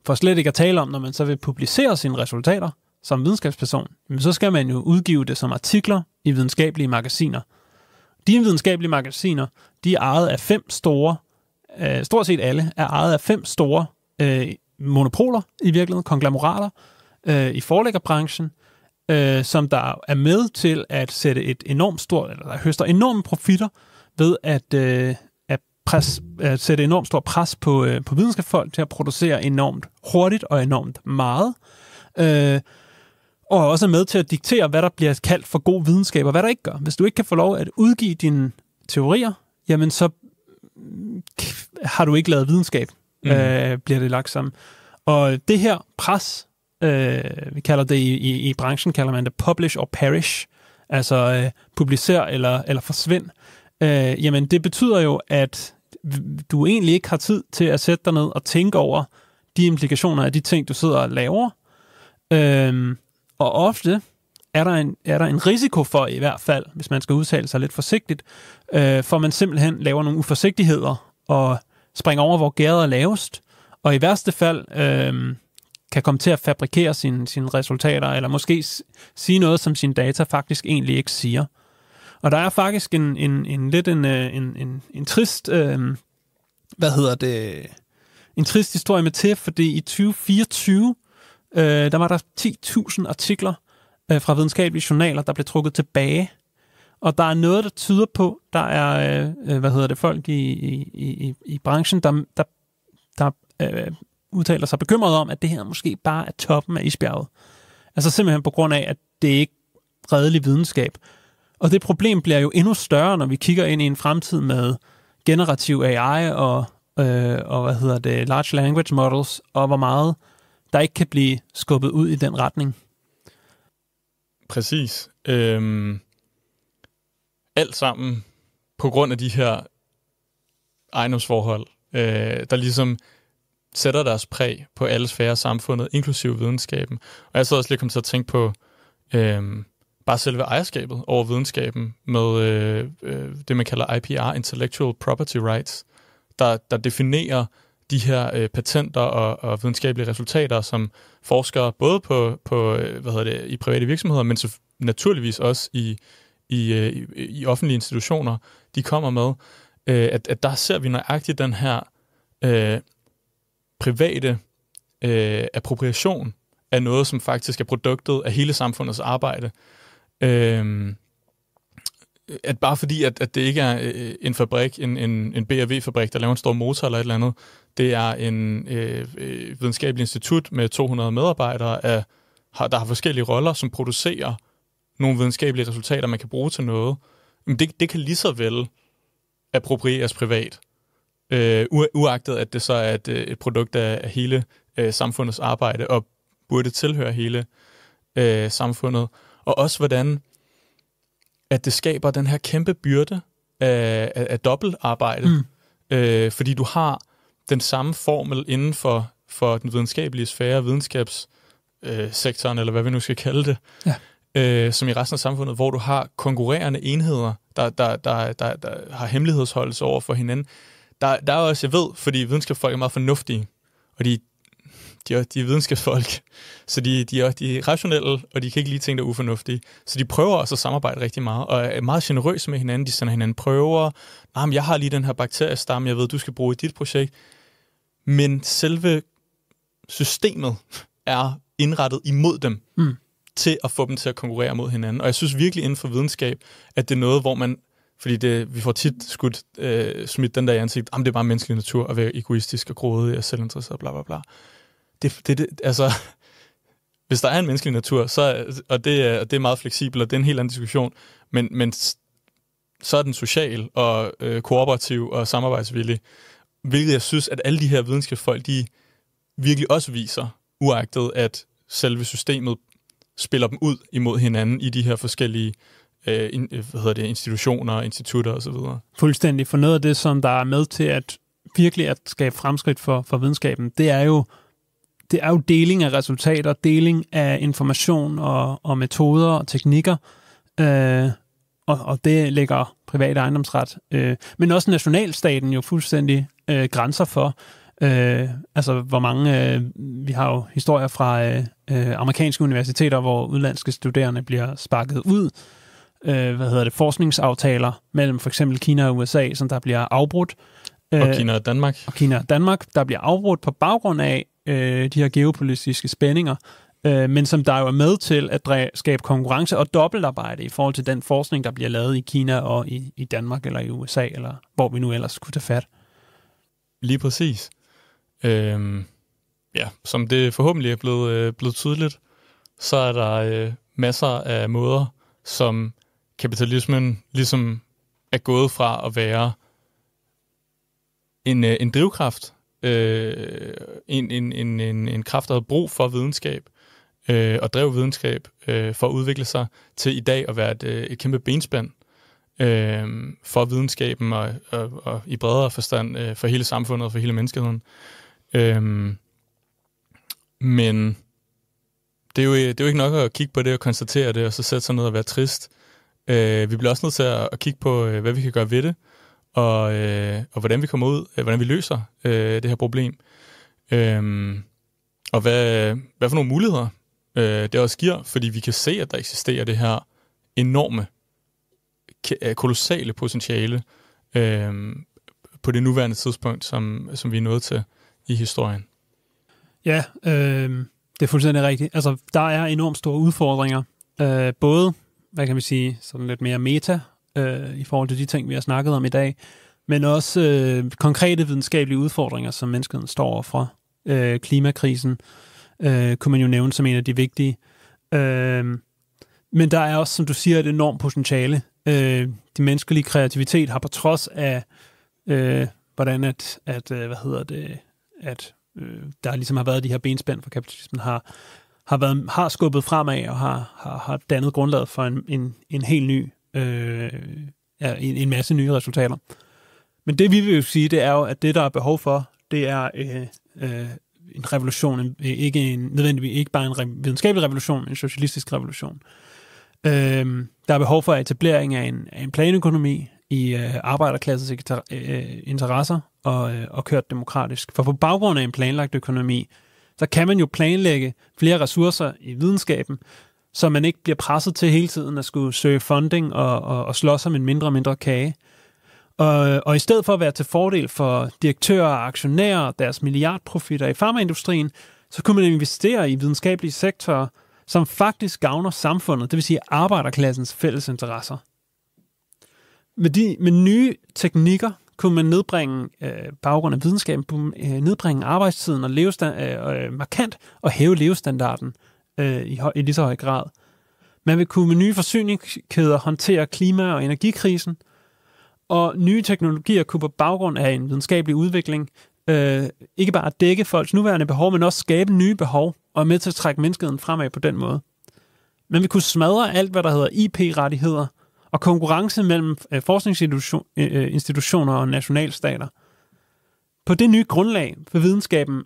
for slet ikke at tale om, når man så vil publicere sine resultater som videnskabsperson, så skal man jo udgive det som artikler i videnskabelige magasiner. De videnskabelige magasiner, de er ejet af 5 store, stort set alle, er ejet af 5 store monopoler i virkeligheden, konglomerater i forlæggerbranchen, som der er med til at sætte et enormt stort, eller høster enorme profitter ved at sætte enormt stor pres på videnskabsfolk til at producere enormt hurtigt og enormt meget. Og også er med til at diktere, hvad der bliver kaldt for god videnskab, og hvad der ikke gør. Hvis du ikke kan få lov at udgive dine teorier, jamen så har du ikke lavet videnskab, bliver det lagt som. Og det her pres, vi kalder det i branchen, kalder man det publish or perish, altså publicer eller forsvind. Jamen det betyder jo, at du egentlig ikke har tid til at sætte dig ned og tænke over de implikationer af de ting, du sidder og laver. Og ofte er der en risiko for, i hvert fald, hvis man skal udtale sig lidt forsigtigt, for man simpelthen laver nogle uforsigtigheder og springer over, hvor gærdet er lavest, og i værste fald kan komme til at fabrikere sine resultater, eller måske sige noget, som sine data faktisk egentlig ikke siger. Og der er faktisk en trist, en trist historie med til, fordi i 2024, der var der 10.000 artikler fra videnskabelige journaler, der blev trukket tilbage. og der er noget, der tyder på, der er, folk i branchen, der udtaler sig bekymret om, at det her måske bare er toppen af isbjerget. Altså simpelthen på grund af, at det ikke er redelig videnskab. Og det problem bliver jo endnu større, når vi kigger ind i en fremtid med generativ AI og large language models, og hvor meget der ikke kan blive skubbet ud i den retning. Præcis. Alt sammen på grund af de her ejendomsforhold, der ligesom sætter deres præg på alle sfærer af samfundet, inklusive videnskaben. Og jeg så også lige kommet til at tænke på bare selve ejerskabet over videnskaben med det, man kalder IPR, Intellectual Property Rights, der definerer de her patenter og videnskabelige resultater, som forskere både på i private virksomheder, men naturligvis også i offentlige institutioner, de kommer med, at der ser vi nøjagtigt den her private appropriation af noget, som faktisk er produktet af hele samfundets arbejde. At bare fordi, at det ikke er en fabrik, en BRV-fabrik, der laver en stor motor eller et eller andet, det er en videnskabelig institut med 200 medarbejdere, der har forskellige roller, som producerer nogle videnskabelige resultater, man kan bruge til noget. Men det kan lige så vel approprieres privat, uagtet at det så er et produkt af hele samfundets arbejde, og burde tilhøre hele samfundet. Og også hvordan at det skaber den her kæmpe byrde af dobbeltarbejde, fordi du har den samme formel inden for den videnskabelige sfære, videnskabssektoren, eller hvad vi nu skal kalde det, som i resten af samfundet, hvor du har konkurrerende enheder, der har hemmelighedsholdelse over for hinanden. Der er også, jeg ved, fordi videnskabsfolk er meget fornuftige, og de er videnskabsfolk, så de er rationelle, og de kan ikke lide ting, der er ufornuftige. Så de prøver også at samarbejde rigtig meget, og er meget generøse med hinanden. De sender hinanden prøver. Men jeg har lige den her bakteriestamme, jeg ved, du skal bruge i dit projekt. Men selve systemet er indrettet imod dem, til at få dem til at konkurrere mod hinanden. Og jeg synes virkelig inden for videnskab, at det er noget, hvor man, fordi vi får tit smidt den der i ansigt, det er bare menneskelig natur at være egoistisk og grådig og selvinteresseret, bla bla bla. Altså, hvis der er en menneskelig natur, og det er meget fleksibelt, og det er en helt anden diskussion, men så er den social og kooperativ og samarbejdsvillig, hvilket jeg synes, at alle de her videnskabsfolk, de virkelig også viser, uagtet at selve systemet spiller dem ud imod hinanden i de her forskellige institutioner, institutter osv. Fuldstændig. For noget af det, som der er med til at virkelig at skabe fremskridt for videnskaben, det er jo deling af resultater, deling af information og metoder og teknikker, og det lægger privat ejendomsret. Men også nationalstaten jo fuldstændig grænser for. Altså hvor mange, vi har jo historier fra amerikanske universiteter, hvor udenlandske studerende bliver sparket ud. Forskningsaftaler mellem for eksempel Kina og USA, som der bliver afbrudt. Og Kina og Danmark. Der bliver afbrudt på baggrund af de her geopolitiske spændinger, men som der jo er med til at skabe konkurrence og dobbeltarbejde i forhold til den forskning, der bliver lavet i Kina og i Danmark eller i USA, eller hvor vi nu ellers kunne tage fat. Lige præcis. Som det forhåbentlig er blevet tydeligt, så er der masser af måder, som kapitalismen ligesom er gået fra at være en drivkraft, en kraft, der har brug for videnskab, og drev videnskab for at udvikle sig, til i dag at være et kæmpe benspænd for videnskaben og i bredere forstand for hele samfundet og for hele menneskeheden. Men det er jo ikke nok at kigge på det og konstatere det, og så sætte sig ned og være trist. Vi bliver også nødt til at kigge på, hvad vi kan gøre ved det, og hvordan vi kommer ud, hvordan vi løser det her problem. Og hvad for nogle muligheder det også giver, fordi vi kan se, at der eksisterer det her enorme, kolossale potentiale på det nuværende tidspunkt, som vi er nået til i historien. Ja, det er fuldstændig rigtigt. Altså, der er enormt store udfordringer. Både, hvad kan vi sige, sådan lidt mere meta i forhold til de ting, vi har snakket om i dag, men også konkrete videnskabelige udfordringer, som menneskeheden står overfor. Klimakrisen kunne man jo nævne som en af de vigtige. Men der er også, som du siger, et enormt potentiale. De menneskelige kreativitet har på trods af, hvordan at der ligesom har været de her benspænd for kapitalismen, har skubbet fremad og har dannet grundlaget for en helt ny, en masse nye resultater. Men det vi vil jo sige, det er jo, at det der er behov for, det er en revolution, ikke bare en videnskabelig revolution, men en socialistisk revolution. Der er behov for etablering af en planøkonomi i arbejderklassens interesser og kørt demokratisk. For på baggrund af en planlagt økonomi, så kan man jo planlægge flere ressourcer i videnskaben, så man ikke bliver presset til hele tiden at skulle søge funding og slås om en mindre og mindre kage. Og i stedet for at være til fordel for direktører og aktionærer og deres milliardprofitter i farmaindustrien, så kunne man investere i videnskabelige sektorer, som faktisk gavner samfundet, det vil sige arbejderklassens fælles interesser. Med nye teknikker kunne man nedbringe baggrund af videnskaben, nedbringe arbejdstiden og markant og hæve levestandarden i lige så høj grad. Man vil kunne med nye forsyningskæder håndtere klima- og energikrisen, og nye teknologier kunne på baggrund af en videnskabelig udvikling ikke bare dække folks nuværende behov, men også skabe nye behov og er med til at trække menneskeheden fremad på den måde. Men vi kunne smadre alt, hvad der hedder IP-rettigheder og konkurrence mellem forskningsinstitutioner og nationalstater. På det nye grundlag for videnskaben,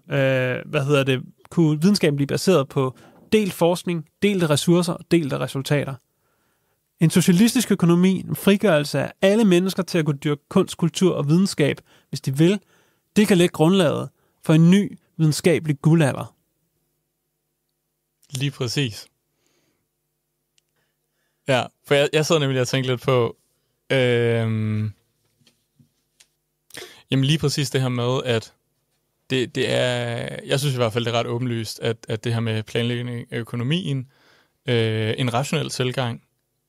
kunne videnskaben blive baseret på delt forskning, delte ressourcer og delte resultater. En socialistisk økonomi, en frigørelse af alle mennesker til at kunne dyrke kunst, kultur og videnskab, hvis de vil, det kan lægge grundlaget for en ny videnskabelig guldalder. Lige præcis. Ja, for jeg sad nemlig og tænkte lidt på, jamen lige præcis det her med, at det er, jeg synes i hvert fald, det er ret åbenlyst, at det her med planlægning af økonomien, en rationel tilgang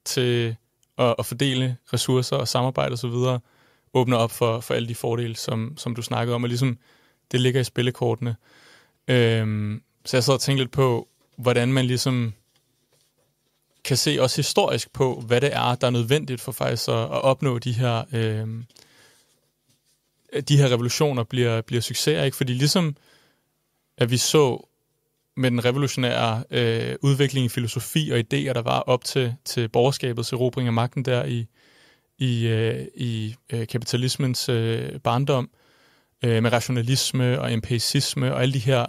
til at fordele ressourcer og samarbejde osv., åbner op for alle de fordele, som du snakkede om, og ligesom det ligger i spillekortene. Så jeg sad og tænkte lidt på, hvordan man ligesom kan se også historisk på, hvad det er, der er nødvendigt for faktisk at opnå de her revolutioner bliver succeser, ikke? Fordi ligesom at vi så med den revolutionære udvikling i filosofi og idéer, der var op til borgerskabets erobring af magten der i kapitalismens barndom, med rationalisme og empiricisme og alle de her,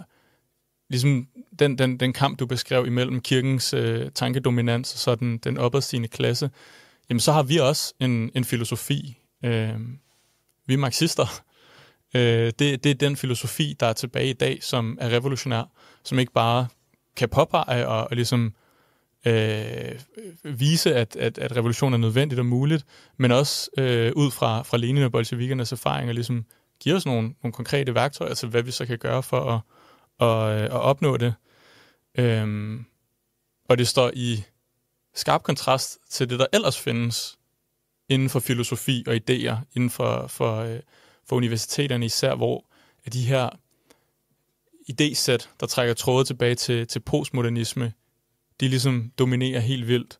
ligesom den kamp, du beskrev imellem kirkens tankedominans og så den opadstigende klasse, jamen så har vi også en filosofi. Vi er marxister. Det er den filosofi, der er tilbage i dag, som er revolutionær, som ikke bare kan påpege og ligesom vise, at revolution er nødvendigt og muligt, men også ud fra Lenin og bolsjevikernes erfaringer ligesom giver os nogle konkrete værktøjer til, hvad vi så kan gøre for at opnå det. Og det står i skarp kontrast til det, der ellers findes inden for filosofi og idéer, inden for universiteterne især, hvor de her idésæt, der trækker tråde tilbage til postmodernisme, de ligesom dominerer helt vildt.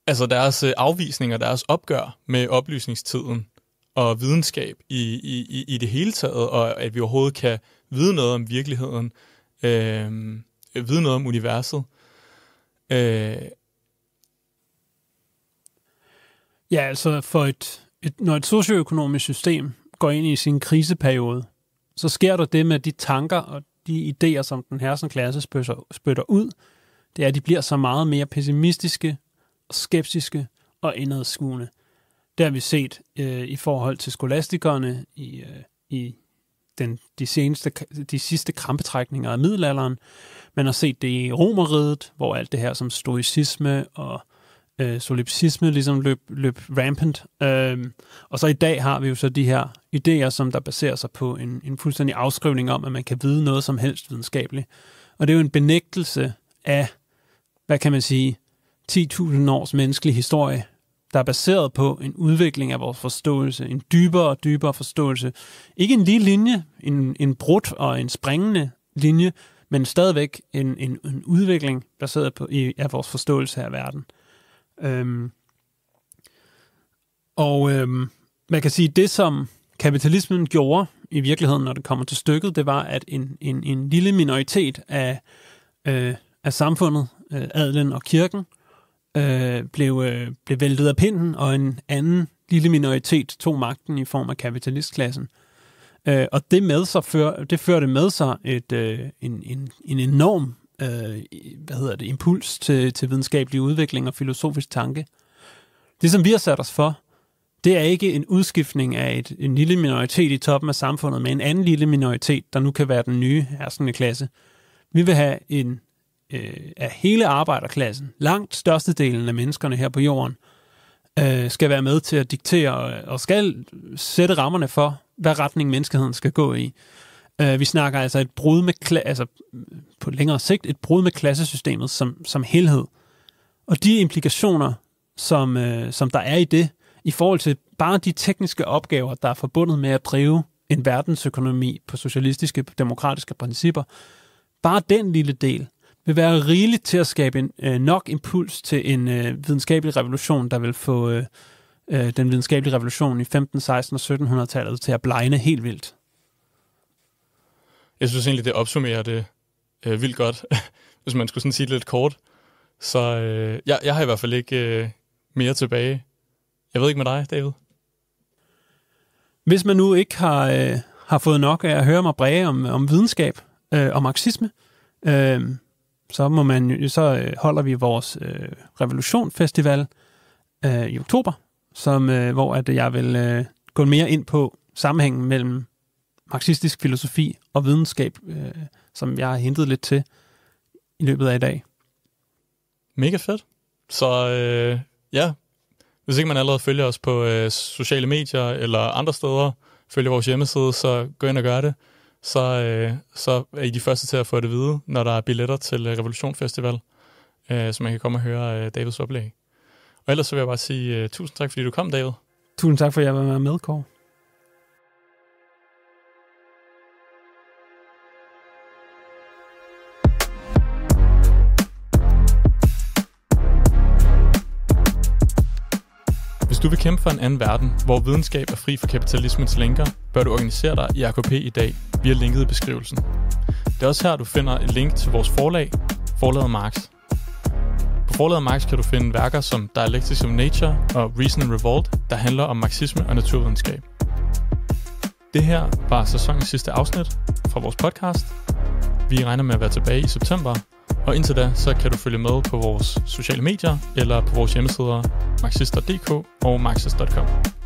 Altså deres afvisninger, deres opgør med oplysningstiden og videnskab i det hele taget, og at vi overhovedet kan vide noget om virkeligheden, vide noget om universet. Ja, altså når et socioøkonomisk system går ind i sin kriseperiode, så sker der det med de tanker og de idéer, som den herskende klasse spytter ud, det er, at de bliver så meget mere pessimistiske og skeptiske og indadskuende. Det har vi set i forhold til skolastikerne i de sidste krampetrækninger af middelalderen. Man har set det i Romerriget, hvor alt det her som stoicisme og solipsisme ligesom løb rampant. Og så i dag har vi jo så de her idéer, som der baserer sig på en fuldstændig afskrivning om, at man kan vide noget som helst videnskabeligt. Og det er jo en benægtelse af, hvad kan man sige, 10.000 års menneskelig historie, der er baseret på en udvikling af vores forståelse, en dybere og dybere forståelse. Ikke en lige linje, en brudt og en springende linje, men stadigvæk en udvikling baseret på af vores forståelse af verden. Man kan sige, det som kapitalismen gjorde i virkeligheden, når det kommer til stykket, det var, at en lille minoritet af samfundet, adelen og kirken, blev væltet af pinden, og en anden lille minoritet tog magten i form af kapitalistklassen. Og det førte med sig en enorm impuls til videnskabelig udvikling og filosofisk tanke. Det, som vi har sat os for, det er ikke en udskiftning af en lille minoritet i toppen af samfundet med en anden lille minoritet, der nu kan være den nye herskende klasse. Vi vil have af hele arbejderklassen, langt størstedelen af menneskerne her på jorden, skal være med til at diktere og skal sætte rammerne for, hvad retning menneskeheden skal gå i. Vi snakker altså et brud med på længere sigt et brud med klassesystemet som helhed. Og de implikationer, som der er i det, i forhold til bare de tekniske opgaver, der er forbundet med at drive en verdensøkonomi på socialistiske, demokratiske principper, bare den lille del vil være rigeligt til at skabe nok impuls til en videnskabelig revolution, der vil få den videnskabelige revolution i 15, 16 og 1700-tallet til at blegne helt vildt. Jeg synes egentlig, det opsummerer det vildt godt, hvis man skulle sådan sige det lidt kort. Så jeg har i hvert fald ikke mere tilbage. Jeg ved ikke med dig, David. Hvis man nu ikke har fået nok af at høre mig bræge om videnskab og marxisme, så holder vi vores Revolution Festival i oktober, hvor at jeg vil gå mere ind på sammenhængen mellem marxistisk filosofi og videnskab, som jeg har hentet lidt til i løbet af i dag. Mega fedt. Så ja, hvis ikke man allerede følger os på sociale medier eller andre steder, følger vores hjemmeside, så gå ind og gør det. Så er I de første til at få det at vide, når der er billetter til Revolution Festival, så man kan komme og høre Davids oplæg. Og ellers så vil jeg bare sige tusind tak, fordi du kom, David. Tusind tak, for at jeg var med, Kåre. Hvis du vil kæmpe for en anden verden, hvor videnskab er fri for kapitalismens lænker, bør du organisere dig i AKP i dag via linket i beskrivelsen. Det er også her, du finder et link til vores forlag, Forlaget Marx. På Forlaget Marx kan du finde værker som Dialectics of Nature og Reason and Revolt, der handler om marxisme og naturvidenskab. Det her var sæsonens sidste afsnit fra vores podcast. Vi regner med at være tilbage i september, og indtil da, så kan du følge med på vores sociale medier eller på vores hjemmesider marxist.dk og marxist.com.